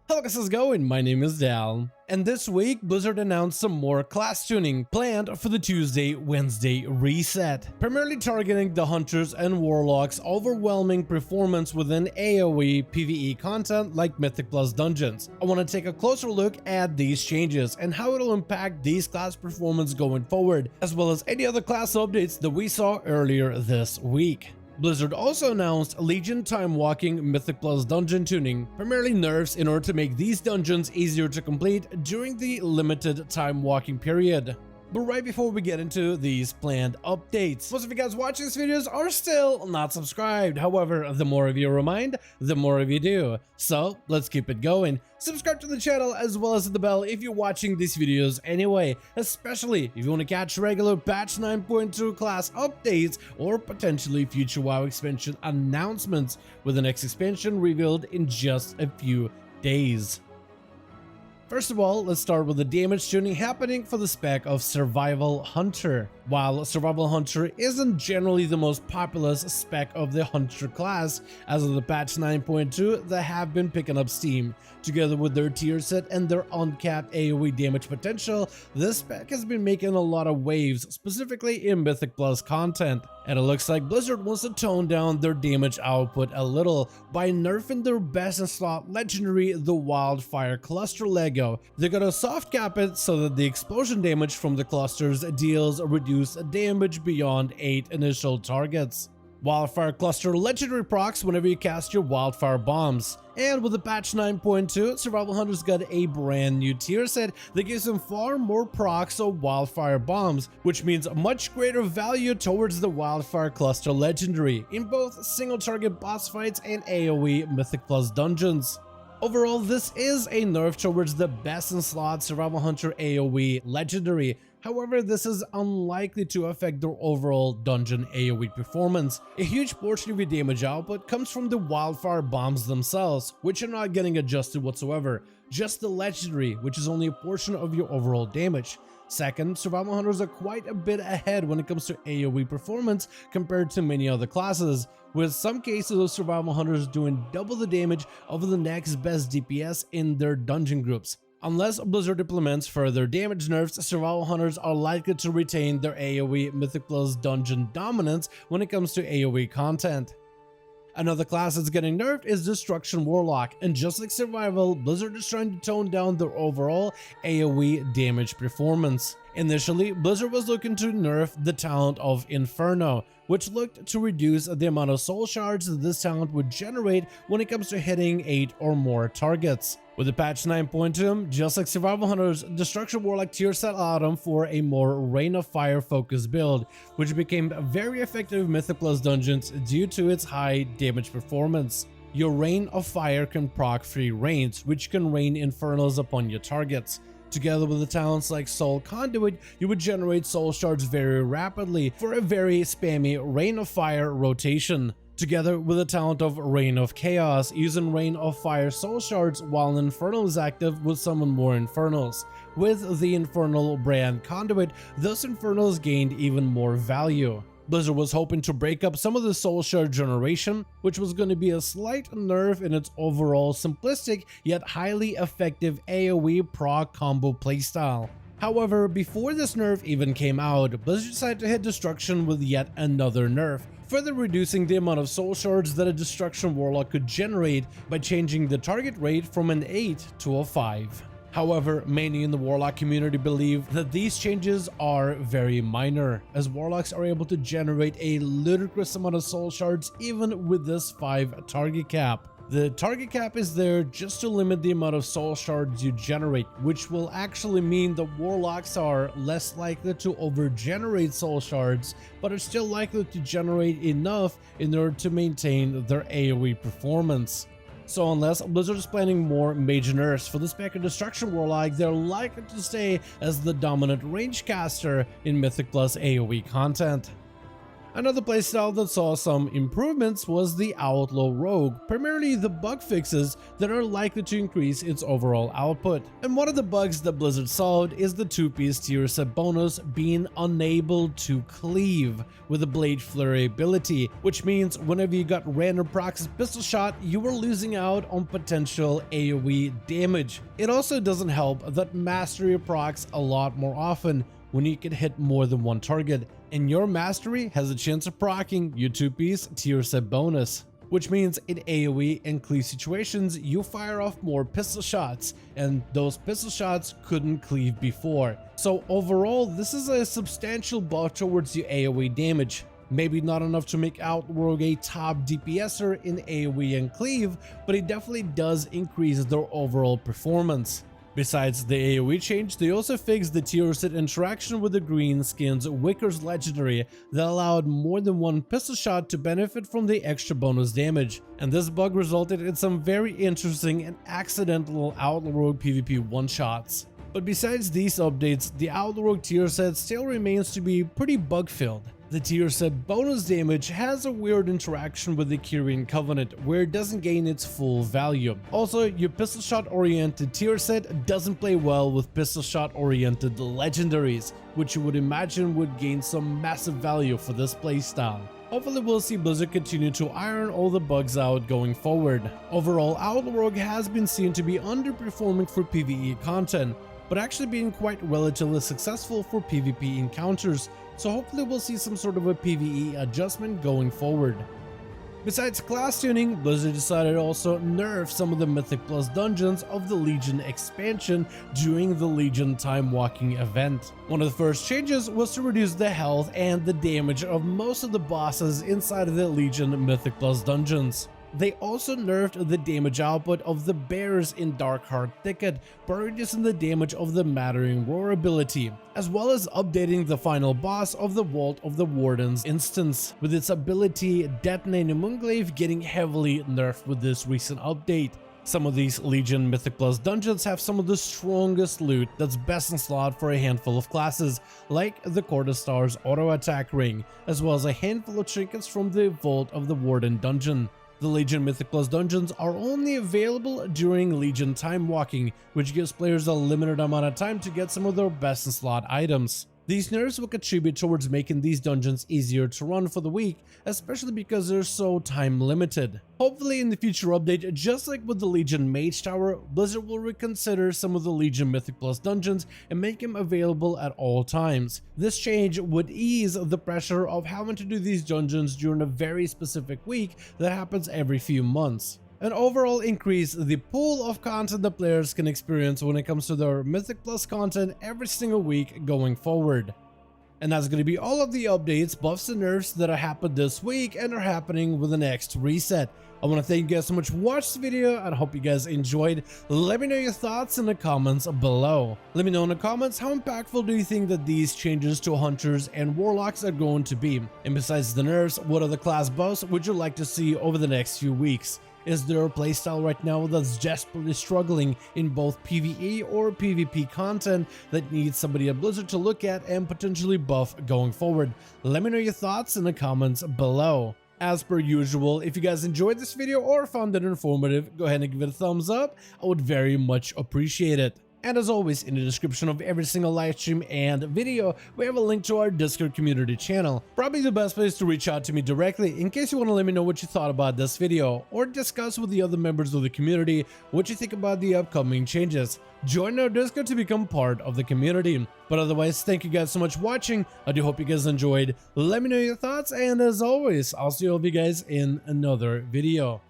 Hello guys, how's it going? My name is Dal. And this week, Blizzard announced some more class tuning planned for the Tuesday-Wednesday reset, primarily targeting the Hunters and Warlocks' overwhelming performance within AoE PvE content like Mythic Plus dungeons. I want to take a closer look at these changes and how it'll impact these class performance going forward, as well as any other class updates that we saw earlier this week. Blizzard also announced Legion Time Walking Mythic Plus dungeon tuning, primarily nerfs in order to make these dungeons easier to complete during the limited time walking period. But right before we get into these planned updates, most of you guys watching these videos are still not subscribed. However, the more of you remind, the more of you do. So let's keep it going. Subscribe to the channel as well as hit the bell if you're watching these videos anyway, especially if you want to catch regular patch 9.2 class updates or potentially future WoW expansion announcements, with the next expansion revealed in just a few days. First of all, let's start with the damage tuning happening for the spec of Survival Hunter. While Survival Hunter isn't generally the most populous spec of the Hunter class, as of the patch 9.2, they have been picking up steam. Together with their tier set and their uncapped AoE damage potential, this spec has been making a lot of waves, specifically in Mythic Plus content. And it looks like Blizzard wants to tone down their damage output a little by nerfing their best in slot legendary, the Wildfire Cluster Lego. They're gonna soft cap it so that the explosion damage from the clusters deals reduced damage beyond 8 initial targets. Wildfire Cluster legendary procs whenever you cast your Wildfire Bombs. And with the patch 9.2, Survival Hunters got a brand new tier set that gives them far more procs of Wildfire Bombs, which means much greater value towards the Wildfire Cluster legendary in both single target boss fights and AoE Mythic Plus dungeons. Overall, this is a nerf towards the best in slot Survival Hunter AoE legendary. However, this is unlikely to affect their overall dungeon AoE performance. A huge portion of your damage output comes from the Wildfire Bombs themselves, which are not getting adjusted whatsoever, just the legendary, which is only a portion of your overall damage. Second, Survival Hunters are quite a bit ahead when it comes to AoE performance compared to many other classes, with some cases of Survival Hunters doing double the damage of the next best DPS in their dungeon groups. Unless Blizzard implements further damage nerfs, Survival Hunters are likely to retain their AoE Mythic Plus dungeon dominance when it comes to AoE content. Another class that's getting nerfed is Destruction Warlock, and just like Survival, Blizzard is trying to tone down their overall AoE damage performance. Initially, Blizzard was looking to nerf the talent of Inferno, which looked to reduce the amount of soul shards that this talent would generate when it comes to hitting 8 or more targets. With the patch 9.2, just like Survival Hunters, Destruction Warlock tier set allowed them for a more Rain of Fire focused build, which became very effective in Mythic Plus dungeons due to its high damage performance. Your Rain of Fire can proc free rains, which can rain Infernos upon your targets. Together with the talents like Soul Conduit, you would generate soul shards very rapidly for a very spammy Rain of Fire rotation. Together with the talent of Rain of Chaos, using Rain of Fire soul shards while an Infernal is active would summon more Infernals. With the Infernal brand Conduit, those Infernals gained even more value. Blizzard was hoping to break up some of the soul shard generation, which was going to be a slight nerf in its overall simplistic yet highly effective AoE proc combo playstyle. However, before this nerf even came out, Blizzard decided to hit Destruction with yet another nerf, further reducing the amount of soul shards that a Destruction Warlock could generate by changing the target rate from an 8 to a 5. However, many in the Warlock community believe that these changes are very minor, as Warlocks are able to generate a ludicrous amount of soul shards even with this 5 target cap. The target cap is there just to limit the amount of soul shards you generate, which will actually mean the Warlocks are less likely to overgenerate soul shards, but are still likely to generate enough in order to maintain their AoE performance. So unless Blizzard is planning more major nerfs for the spec of Destruction Warlock, they're likely to stay as the dominant range caster in Mythic Plus AoE content. Another playstyle that saw some improvements was the Outlaw Rogue, primarily the bug fixes that are likely to increase its overall output. And one of the bugs that Blizzard solved is the 2-piece tier set bonus being unable to cleave with the Blade Flurry ability, which means whenever you got random procs pistol shot, you were losing out on potential AoE damage. It also doesn't help that Mastery procs a lot more often when you can hit more than one target, and your Mastery has a chance of proccing your 2-piece tier set bonus, which means in AoE and cleave situations you fire off more pistol shots, and those pistol shots couldn't cleave before. So overall, this is a substantial buff towards your AoE damage. Maybe not enough to make Outlaw a top DPSer in AoE and cleave, but it definitely does increase their overall performance. Besides the AoE change, they also fixed the tier set interaction with the green skin's Wicker's legendary that allowed more than one pistol shot to benefit from the extra bonus damage, and this bug resulted in some very interesting and accidental Outlaw Rogue PvP one-shots. But besides these updates, the Outlaw Rogue tier set still remains to be pretty bug-filled. The tier set bonus damage has a weird interaction with the Kyrian Covenant where it doesn't gain its full value. Also, your pistol shot oriented tier set doesn't play well with pistol shot oriented legendaries, which you would imagine would gain some massive value for this playstyle. Hopefully we'll see Blizzard continue to iron all the bugs out going forward. Overall, Outlaw Rogue has been seen to be underperforming for PvE content, but actually being quite relatively successful for PvP encounters, so hopefully we'll see some sort of a PvE adjustment going forward. Besides class tuning, Blizzard decided to also nerf some of the Mythic Plus dungeons of the Legion expansion during the Legion Time Walking event. One of the first changes was to reduce the health and the damage of most of the bosses inside of the Legion Mythic Plus dungeons. They also nerfed the damage output of the bears in Darkheart Thicket by reducing the damage of the Mattering Roar ability, as well as updating the final boss of the Vault of the Wardens instance, with its ability Detonating Moonglaive getting heavily nerfed with this recent update. Some of these Legion Mythic Plus dungeons have some of the strongest loot that's best in slot for a handful of classes, like the Court of Stars auto attack ring, as well as a handful of trinkets from the Vault of the Warden dungeon. The Legion Mythic Plus dungeons are only available during Legion Time Walking, which gives players a limited amount of time to get some of their best in slot items. These nerfs will contribute towards making these dungeons easier to run for the week, especially because they're so time limited. Hopefully in the future update, just like with the Legion Mage Tower, Blizzard will reconsider some of the Legion Mythic Plus dungeons and make them available at all times. This change would ease the pressure of having to do these dungeons during a very specific week that happens every few months, and overall increase the pool of content that players can experience when it comes to their Mythic Plus content every single week going forward. And that's going to be all of the updates, buffs, and nerfs that have happened this week and are happening with the next reset. I want to thank you guys so much for watching this video and I hope you guys enjoyed. Let me know your thoughts in the comments below. Let me know in the comments how impactful do you think that these changes to Hunters and Warlocks are going to be. And besides the nerfs, what other class buffs would you like to see over the next few weeks? Is there a playstyle right now that's desperately struggling in both PvE or PvP content that needs somebody at Blizzard to look at and potentially buff going forward? Let me know your thoughts in the comments below. As per usual, if you guys enjoyed this video or found it informative, go ahead and give it a thumbs up. I would very much appreciate it. And as always, in the description of every single live stream and video, we have a link to our Discord community channel. Probably the best place to reach out to me directly in case you want to let me know what you thought about this video or discuss with the other members of the community what you think about the upcoming changes. Join our Discord to become part of the community. But otherwise, thank you guys so much for watching. I do hope you guys enjoyed. Let me know your thoughts, and as always, I'll see all of you guys in another video.